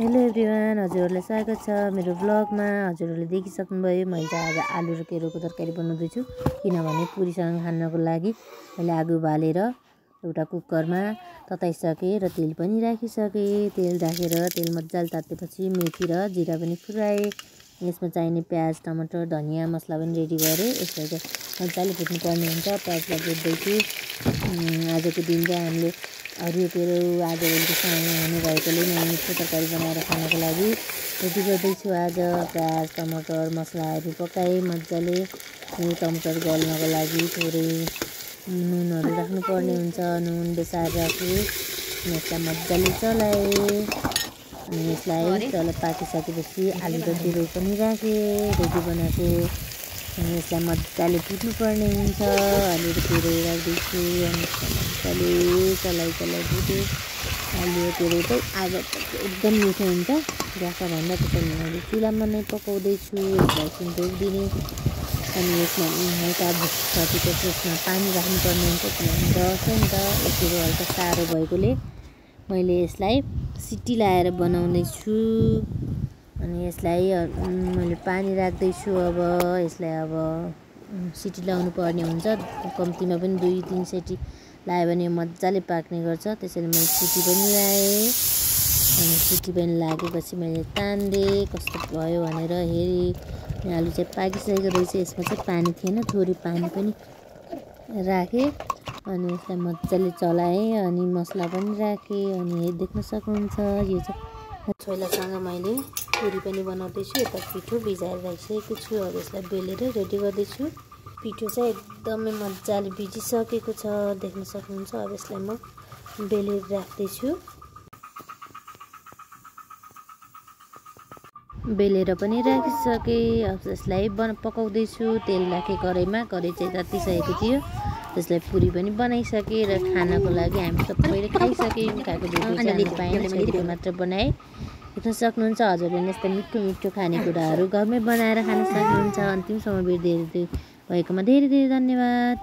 Hello everyone, हजुरहरूलाई स्वागत छ मेरो ब्लगमा। हजुरहरूले देखिसक्नुभयो मैले चाहिँ आज आलु र केरोको तरकारी बनाउँदैछु, किनभने पुरीसँग खानको लागि मैले आगो बालेर एउटा कुकरमा तताइसकेँ र तेल पनि राखिसकेँ। तेल राखेर तेल मजाले तातेपछि मेथी र जिरा पनि फुराएँ। यसमा चाहिने प्याज, टमाटर, धनियाँ मसला पनि रेडी गरेँ। यसलाई चाहिँ मजाले भुट्नुपर्ने हुन्छ। प्याजलाई भुट्दैछु। आजको दिन चाहिँ हामीले हरियो केरो आज बेलुकीसँग हुने भएकोले म मिठो तरकारी बनाएर खानको लागि रेडी गर्दैछु। आज प्याज, टमाटर, मसलाहरू पकाएँ मजाले। टमाटर गल्नको लागि थोरै नुनहरू राख्नुपर्ने हुन्छ। नुन बेसार राखेँ, यसलाई मजाले चलाएँ। अनि यसलाई पाकिसकेपछि आलु र केरो पनि राखेँ, रेडी बनाएको। अनि यसलाई मजाले भुट्नुपर्ने हुन्छ। आलु र केरो राख्दैछु अनि मजाले चलाइ भुटेँ। आलु र केरो चाहिँ आज एकदम मिठो हुन्छ। ग्यासमा भन्दा त्यसरी मैले चुलामा नै पकाउँदैछु। यसलाई एकछिन ढोकिदिने अनि यसमा हल्का भुटिसकेपछि यसमा पानी राख्नुपर्ने हुन्छ, किनभने डढ्छ नि त। यो केरो हल्का साह्रो भएकोले मैले यसलाई सिटी लाएर बनाउँदैछु। अनि यसलाई मैले पानी राख्दैछु। अब यसलाई सिटी लाउनु पर्ने हुन्छ। कम्तीमा पनि 2-3 सिटी लायो भने मजाले पाक्ने गर्छ। त्यसैले मैले सिटी पनि लाएँ। अनि सिटी पनि लागेपछि मैले तान्देँ कस्तो भयो भनेर हेरेँ। आलु चाहिँ पाकिसकेको रहेछ। यसमा चाहिँ पानी थिएन, थोरै पानी पनि राखेँ। अनि यसलाई मजाले चलाएँ अनि मसला पनि राखेँ। अनि देख्न सक्नुहुन्छ यो चाहिँ छोइलासँग मैले पुरी पनि बनाउँदैछु। यता पिठो भिजाएर राखिसकेको छु। अब यसलाई बेलेर रेडी गर्दैछु। पिठो चाहिँ एकदमै मजाले भिजिसकेको छ, देख्न सक्नुहुन्छ। अब यसलाई म बेलेर राख्दैछु। बेलेर पनि राखिसकेँ। अब यसलाई पकाउँदैछु। तेल राखेँ कराईमा, कराई चाहिँ तातिसकेको थियो। त्यसलाई पुरी पनि बनाइसकेँ र खानको लागि हामी सबैले खाइसक्यौँ। खाएको भिडियो चाहिँ हाल्नु पाएन, छोरीको मात्र बनाएँ। देख्न सक्नुहुन्छ। हजुरले यस्तो मिठो मिठो खानेकुराहरू घरमै बनाएर खान सक्नुहुन्छ। अन्तिमसम्म भिडियो हेर्दै भएकोमा धेरै धेरै धन्यवाद।